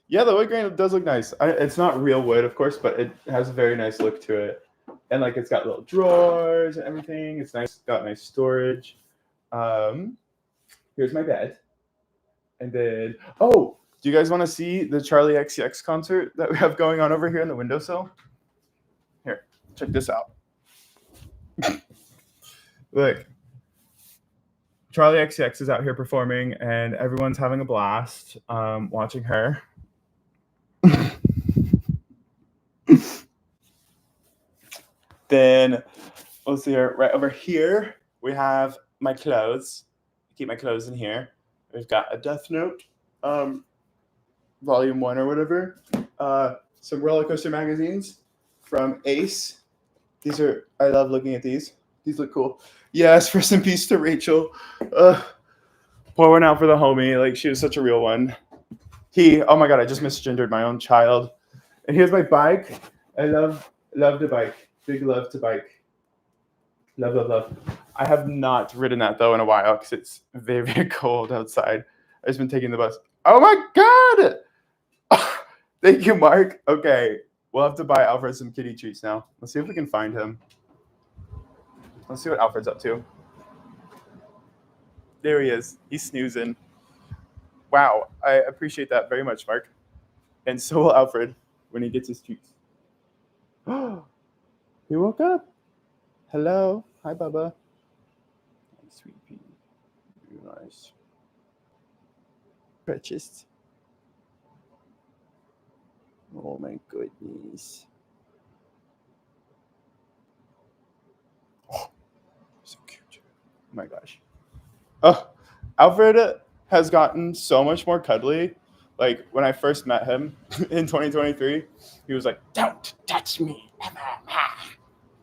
Yeah, the wood grain does look nice. It's not real wood, of course, but it has a very nice look to it. And like it's got little drawers and everything. It's nice, got nice storage. Here's my bed. And then, oh, do you guys want to see the Charlie XCX concert that we have going on over here in the windowsill? Here, check this out. Look, Charlie XCX is out here performing, and everyone's having a blast watching her. Then, let's see here, right over here, we have my clothes. Keep my clothes in here. We've got a Death Note, volume 1 or whatever. Some roller coaster magazines from Ace. These are, I love looking at these. These look cool. Yes, rest in peace to Rachel. Pour one out for the homie. Like, she was such a real one. Oh my God, I just misgendered my own child. And here's my bike. I love the bike. Big love to bike. Love. I have not ridden that though in a while because it's very, very cold outside. I've just been taking the bus. Oh my God! Thank you, Mark. Okay, we'll have to buy Alfred some kitty treats now. Let's see if we can find him. Let's see what Alfred's up to. There he is. He's snoozing. Wow, I appreciate that very much, Mark. And so will Alfred when he gets his treats. He woke up. Hello. Hi, Bubba. Sweet pea. Nice. Purchased. Oh my goodness. Oh, so cute. Oh my gosh. Oh, Alfred has gotten so much more cuddly. Like when I first met him in 2023, he was like, "Don't touch me."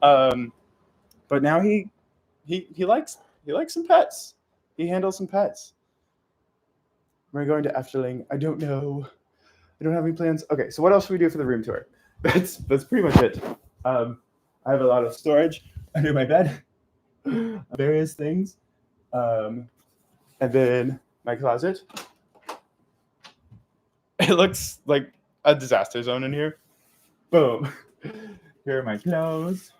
But now he likes some pets. He handles some pets. We're going to Efteling. I don't know. I don't have any plans. Okay, so what else should we do for the room tour? That's pretty much it. I have a lot of storage under my bed, various things, and then my closet. It looks like a disaster zone in here. Boom. Here are my clothes,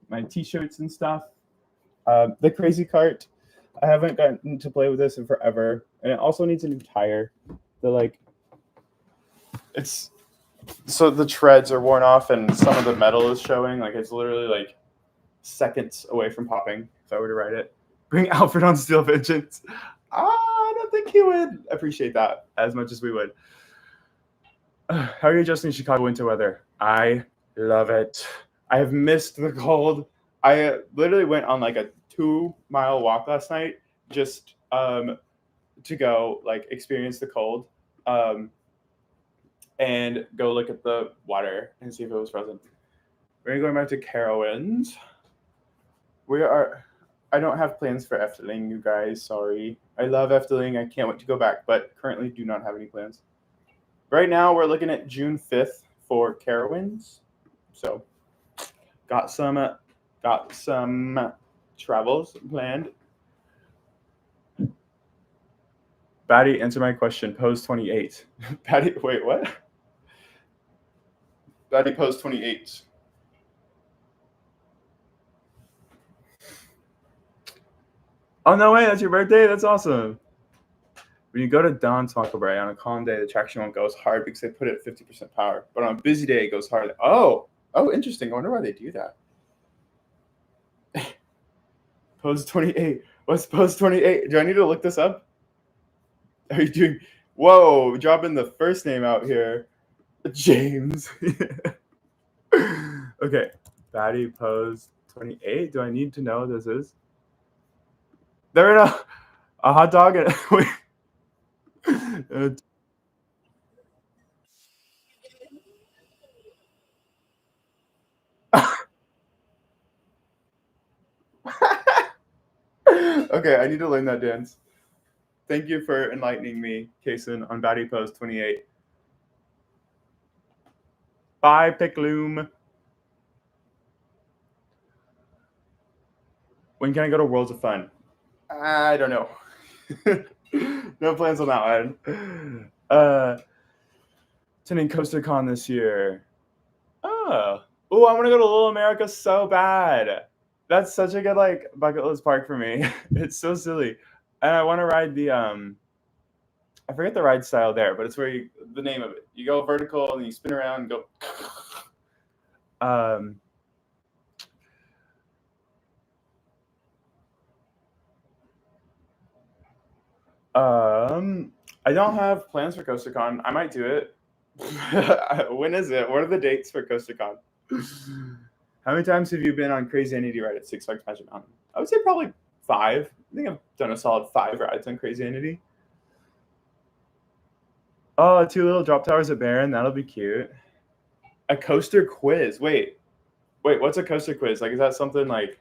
my t-shirts and stuff. The crazy cart. I haven't gotten to play with this in forever, and it also needs a new tire. So the treads are worn off, and some of the metal is showing. Like it's literally like seconds away from popping. If I were to ride it, bring Alfred on Steel Vengeance. I don't think he would appreciate that as much as we would. How are you adjusting Chicago winter weather? I love it. I have missed the cold. I literally went on like a 2-mile walk last night just to go like experience the cold and go look at the water and see if it was frozen. We're going back to Carowinds. I don't have plans for Efteling, you guys. Sorry. I love Efteling. I can't wait to go back, but currently do not have any plans. Right now, we're looking at June 5th for Carowinds. So, got some travels planned. Batty, answer my question. Pose 28. Batty, wait, what? Batty, pose 28. Oh, no way. That's your birthday? That's awesome. When you go to Don's Huckleberry on a calm day, the traction won't go as hard because they put it at 50% power. But on a busy day, it goes hard. Oh, interesting. I wonder why they do that. Pose 28. What's pose 28? Do I need to look this up? Are you doing? Whoa, dropping the first name out here. James. Okay. Batty pose 28. Do I need to know what this is? They're in a hot dog and Okay, I need to learn that dance. Thank you for enlightening me, Kason, on Batty Post 28. Bye, Pickloom. When can I go to Worlds of Fun? I don't know. No plans on that one. Attending CoasterCon this year. Oh, I want to go to Little America so bad. That's such a good like bucket list park for me. It's so silly, and I want to ride the I forget the ride style there, but it's where the name of it. You go vertical and you spin around and go. I don't have plans for CoasterCon. I might do it. When is it? What are the dates for CoasterCon? How many times have you been on Crazy Entity ride at Six Flags Magic Mountain? I would say probably 5. I think I've done a solid 5 rides on Crazy Entity. Oh, 2 little drop towers at Barron. That'll be cute. A coaster quiz. Wait, what's a coaster quiz? Like, is that something like,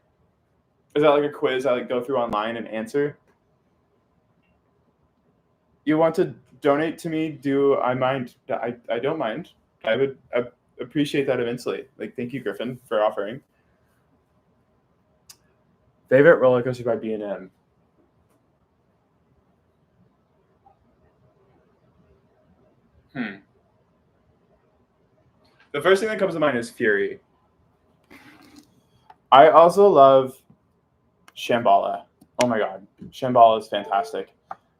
is that like a quiz I like go through online and answer? You want to donate to me? Do I mind? I don't mind. I would appreciate that immensely. Like, thank you, Griffin, for offering. Favorite roller coaster by B&M? The first thing that comes to mind is Fury. I also love Shambhala. Oh my god, Shambhala is fantastic.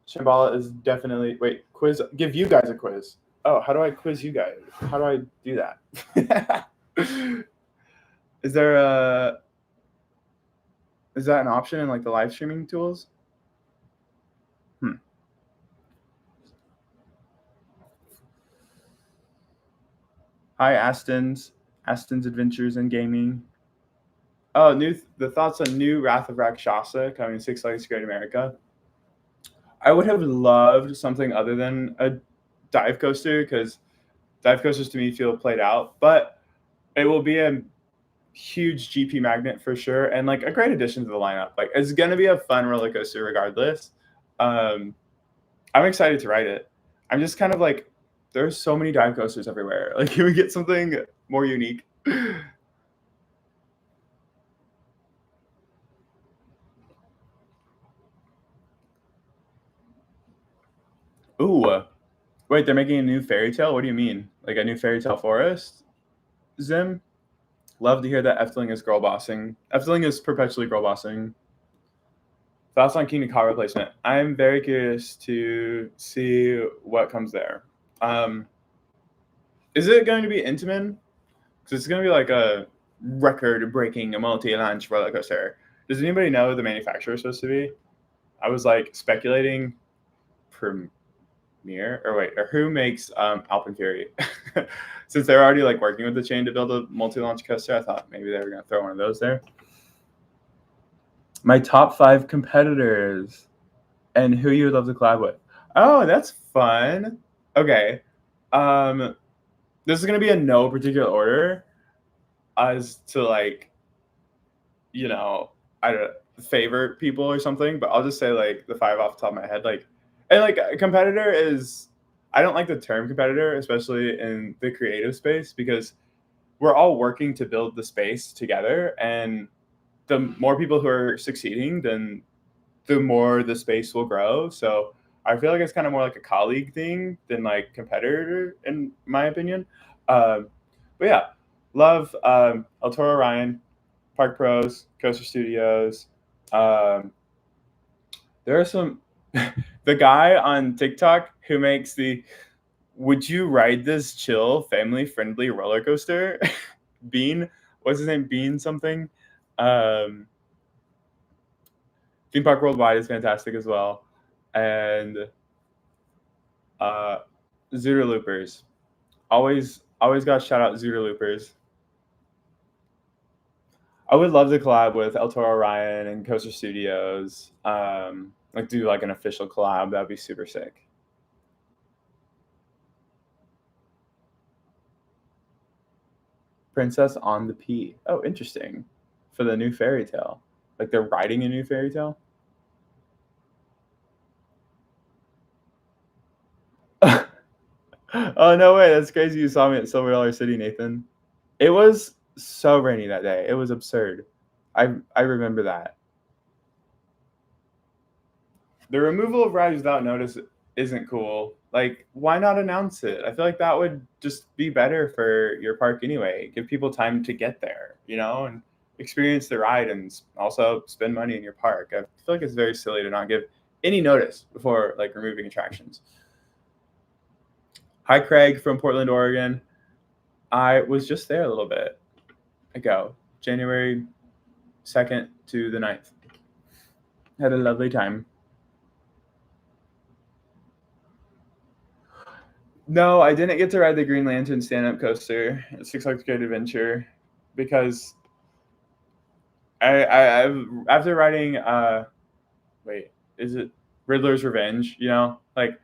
Shambhala is definitely quiz. Give you guys a quiz. Oh, how do I quiz you guys? How do I do that? Is that an option in like the live streaming tools? Hi, Aston's Adventures in Gaming. Oh, the thoughts on new Wrath of Rakshasa coming to Six Flags Great America. I would have loved something other than a dive coaster because dive coasters to me feel played out, but it will be a huge GP magnet for sure and like a great addition to the lineup. Like, it's gonna be a fun roller coaster regardless. I'm excited to ride it. I'm just kind of like, there's so many dive coasters everywhere. Like, can we get something more unique? Ooh, wait, they're making a new fairy tale? What do you mean? Like a new fairy tale forest? Zim? Love to hear that Efteling is girl bossing. Efteling is perpetually girl bossing. Thoughts on King Car replacement? I'm very curious to see what comes there. Is it going to be Intamin? Because it's going to be like a record-breaking multi-launch roller coaster. Does anybody know who the manufacturer is supposed to be? I was like speculating Premier, or who makes Alpine Fury? Since they're already like working with the chain to build a multi-launch coaster, I thought maybe they were going to throw one of those there. My top 5 competitors and who you would love to collab with. Oh, that's fun. Okay. This is going to be in no particular order as to like, you know, I don't favorite people or something, but I'll just say like the 5 off the top of my head. Like, and like a competitor is, I don't like the term competitor, especially in the creative space, because we're all working to build the space together, and the more people who are succeeding, then the more the space will grow. So I feel like it's kind of more like a colleague thing than like competitor, in my opinion. But yeah, love El Toro Ryan, Park Pros, Coaster Studios. There are some. The guy on TikTok who makes the "Would you ride this chill, family-friendly roller coaster?" Bean, what's his name? Bean something. Theme Park Worldwide is fantastic as well, and Zooter Loopers. Always got to shout out Zooter Loopers. I would love to collab with El Toro Ryan and Coaster Studios. Like do like an official collab. That'd be super sick. Princess on the P. Oh, interesting. For the new fairy tale. Like they're writing a new fairy tale? Oh, no way. That's crazy. You saw me at Silver Dollar City, Nathan. It was so rainy that day. It was absurd. I remember that. The removal of rides without notice isn't cool. Like, why not announce it? I feel like that would just be better for your park anyway. Give people time to get there, and experience the ride and also spend money in your park. I feel like it's very silly to not give any notice before like removing attractions. Hi, Craig from Portland, Oregon. I was just there a little bit ago, January 2nd to the 9th. Had a lovely time. No, I didn't get to ride the Green Lantern stand-up coaster at Six Flags Great Adventure because I've after riding is it Riddler's Revenge? Like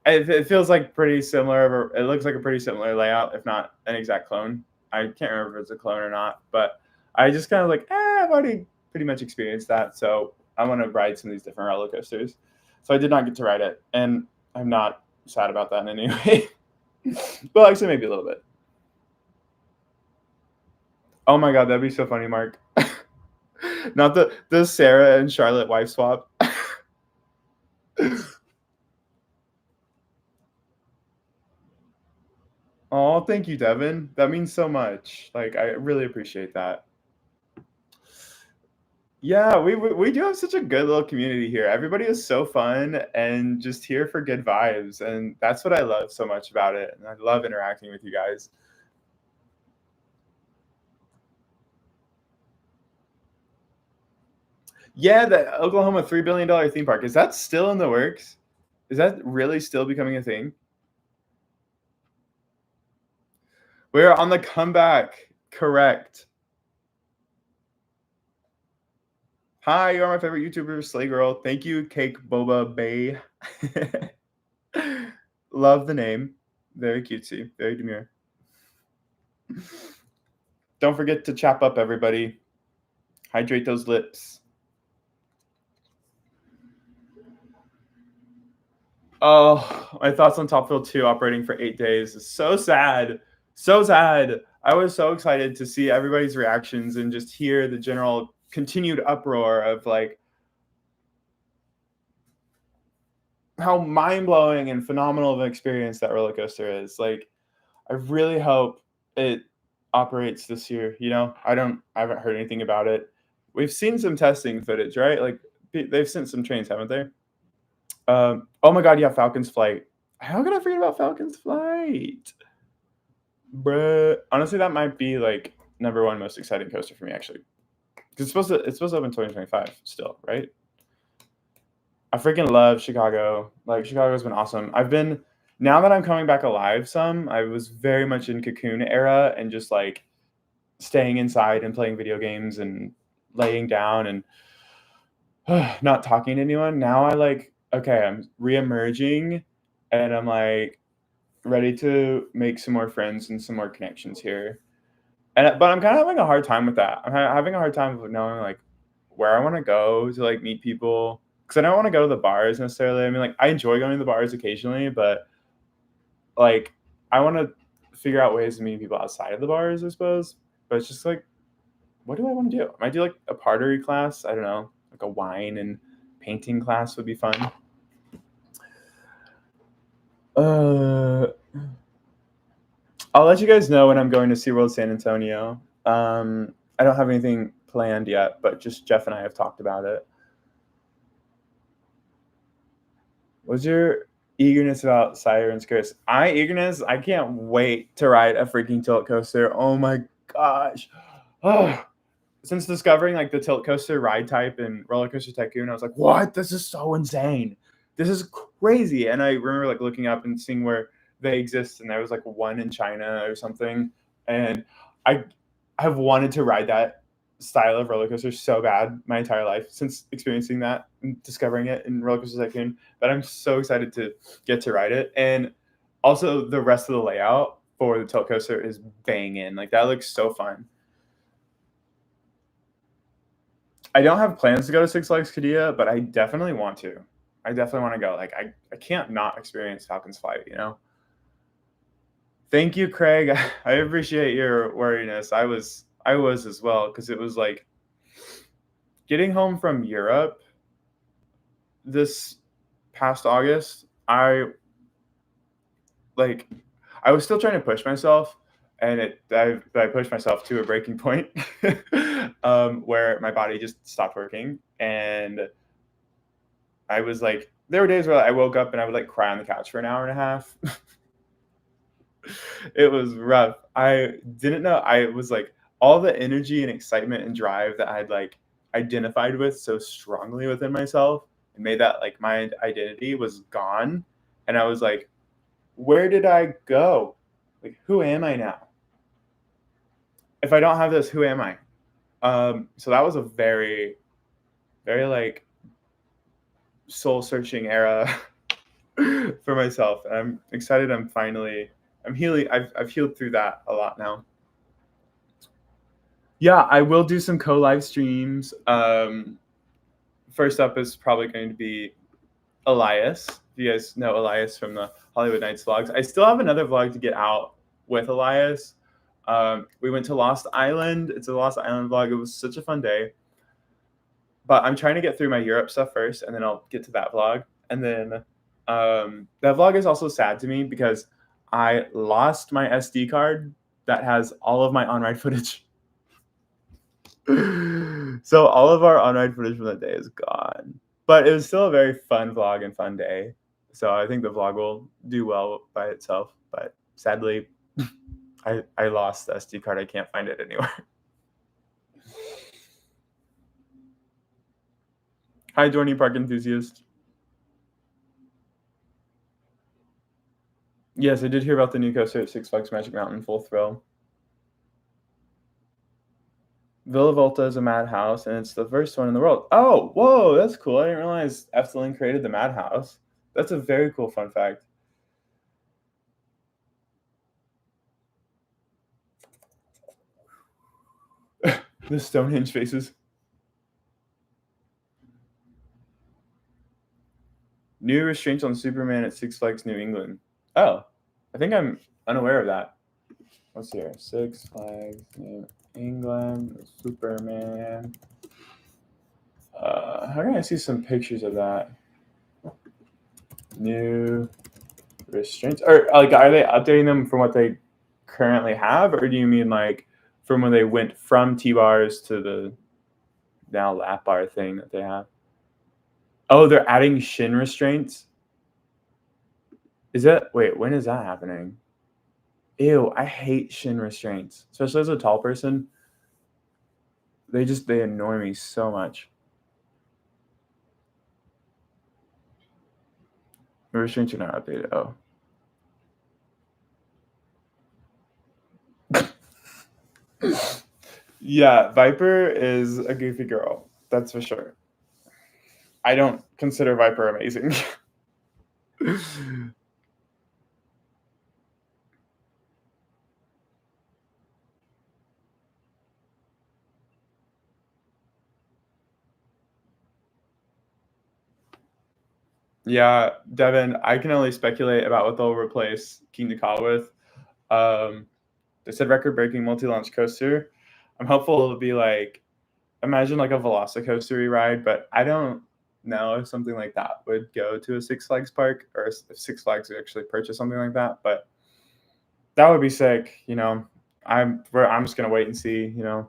it feels like pretty similar. It looks like a pretty similar layout, if not an exact clone. I can't remember if it's a clone or not, but I just kind of like, I've already pretty much experienced that, so I want to ride some of these different roller coasters. So I did not get to ride it, and I'm not sad about that in any way. Well, actually, maybe a little bit. Oh my god, that'd be so funny, Mark. Not the Sarah and Charlotte wife swap. Oh, thank you, Devin. That means so much. Like, I really appreciate that. Yeah, we do have such a good little community here. Everybody is so fun and just here for good vibes, and that's what I love so much about it. And I love interacting with you guys. Yeah, the Oklahoma $3 billion theme park, is that still in the works? Is that really still becoming a thing? We're on the comeback. Correct. Hi, you're my favorite YouTuber, Slay Girl. Thank you, Cake Boba Bay. Love the name. Very cutesy. Very demure. Don't forget to chop up, everybody. Hydrate those lips. Oh, my thoughts on Top Fuel 2 operating for 8 days is so sad. So sad. I was so excited to see everybody's reactions and just hear the general continued uproar of like how mind-blowing and phenomenal of an experience that roller coaster is. Like, I really hope it operates this year. I haven't heard anything about it. We've seen some testing footage, right? Like they've sent some trains, haven't they? Oh my god, yeah, Falcon's Flight. How could I forget about Falcon's Flight? Bruh. Honestly, that might be like number one most exciting coaster for me, actually. Because it's supposed to open 2025 still, right? I freaking love Chicago. Like, Chicago's been awesome. Now that I'm coming back alive some, I was very much in cocoon era and just like staying inside and playing video games and laying down and not talking to anyone. Now okay, I'm reemerging and I'm like ready to make some more friends and some more connections here. But I'm kind of having a hard time with that. I'm having a hard time with knowing like where I want to go to like meet people, because I don't want to go to the bars necessarily. I mean, like I enjoy going to the bars occasionally, but like I want to figure out ways to meet people outside of the bars, I suppose. But it's just like, what do I want to do? I might do like a pottery class. I don't know, like a wine and painting class would be fun. I'll let you guys know when I'm going to SeaWorld San Antonio. I don't have anything planned yet, but just Jeff and I have talked about it. What's your eagerness about Siren's Curse? I can't wait to ride a freaking tilt coaster. Oh my gosh. Oh, since discovering like the tilt coaster ride type in Roller Coaster Tycoon, I was like, what? This is so insane. This is crazy. And I remember like looking up and seeing where they exist, and there was like one in China or something. And I have wanted to ride that style of roller coaster so bad my entire life since experiencing that and discovering it in Roller Coaster Tycoon. But I'm so excited to get to ride it. And also the rest of the layout for the tilt coaster is banging. Like that looks so fun. I don't have plans to go to Six Flags Qiddiya, but I definitely want to. I definitely want to go. Like I can't not experience Falcon's Flight, Thank you, Craig. I appreciate your wariness. I was as well, because it was like getting home from Europe this past August. I was still trying to push myself, and I pushed myself to a breaking point where my body just stopped working, and I was like, there were days where I woke up and I would like cry on the couch for an hour and a half. It was rough. I didn't know. I was like, all the energy and excitement and drive that I'd like identified with so strongly within myself and made that like my identity was gone. And I was like, where did I go? Like, who am I now? If I don't have this, who am I? So that was a very, very like soul searching era for myself. And I'm excited. I'm healing. I've healed through that a lot now. Yeah, I will do some co-live streams. First up is probably going to be Elias. If you guys know Elias from the Hollywood Nights vlogs. I still have another vlog to get out with Elias. We went to Lost Island. It's a Lost Island vlog. It was such a fun day. But I'm trying to get through my Europe stuff first, and then I'll get to that vlog. And then that vlog is also sad to me because I lost my SD card that has all of my on-ride footage. So all of our on-ride footage from that day is gone. But it was still a very fun vlog and fun day. So I think the vlog will do well by itself. But sadly, I lost the SD card. I can't find it anywhere. Hi, Dorney Park enthusiast. Yes, I did hear about the new coaster at Six Flags Magic Mountain, Full Thrill. Villa Volta is a madhouse, and it's the first one in the world. Oh, whoa, that's cool. I didn't realize Efteling created the madhouse. That's a very cool fun fact. The Stonehenge faces. New restraints on Superman at Six Flags New England. Oh, I think I'm unaware of that. What's here? Six Flags New England, Superman. How can I see some pictures of that? New restraints, or like, are they updating them from what they currently have, or do you mean like from when they went from T-bars to the now lap bar thing that they have? Oh, they're adding shin restraints. Is that, wait, when is that happening? Ew, I hate shin restraints, especially as a tall person. They annoy me so much. The restraints are not updated. Oh. Yeah, Viper is a goofy girl. That's for sure. I don't consider Viper amazing. Yeah, Devin, I can only speculate about what they'll replace King Dakar with. They said record-breaking multi-launch coaster. I'm hopeful it'll be like, imagine like a Velocicoaster ride, but I don't know if something like that would go to a Six Flags park, or if Six Flags would actually purchase something like that. But that would be sick, you know. I'm just gonna wait and see, you know.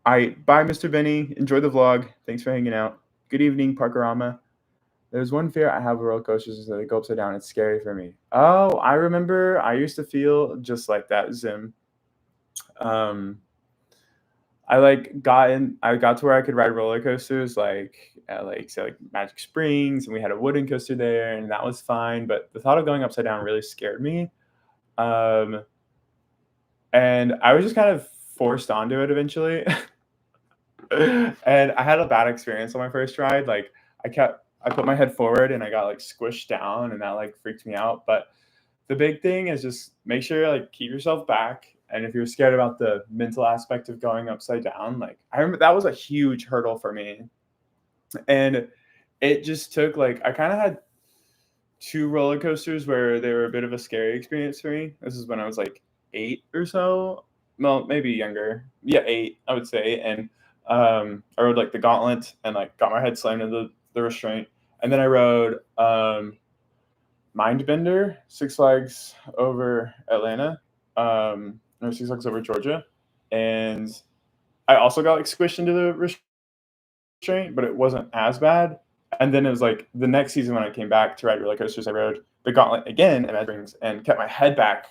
Bye, Mr. Benny. Enjoy the vlog. Thanks for hanging out. Good evening, Parkerama. There's one fear I have with roller coasters is that they go upside down. It's scary for me. Oh, I remember I used to feel just like that, Zim. I got to where I could ride roller coasters like at like Magic Springs, and we had a wooden coaster there, and that was fine. But the thought of going upside down really scared me. And I was just kind of forced onto it eventually. And I had a bad experience on my first ride. Like I put my head forward and I got like squished down, and that like freaked me out. But the big thing is just make sure like keep yourself back. And if you're scared about the mental aspect of going upside down, like I remember that was a huge hurdle for me. And it just took like, I kind of had 2 roller coasters where they were a bit of a scary experience for me. This is when I was like 8 or so. Well, maybe younger. Yeah, 8, I would say. And I rode like the Gauntlet and like got my head slammed into the restraint. And then I rode Mindbender, Six Flags over Atlanta, or Six Flags over Georgia. And I also got like squished into the restraint, but it wasn't as bad. And then it was the next season when I came back to ride roller coasters, I rode the Gauntlet again at Mad Springs and kept my head back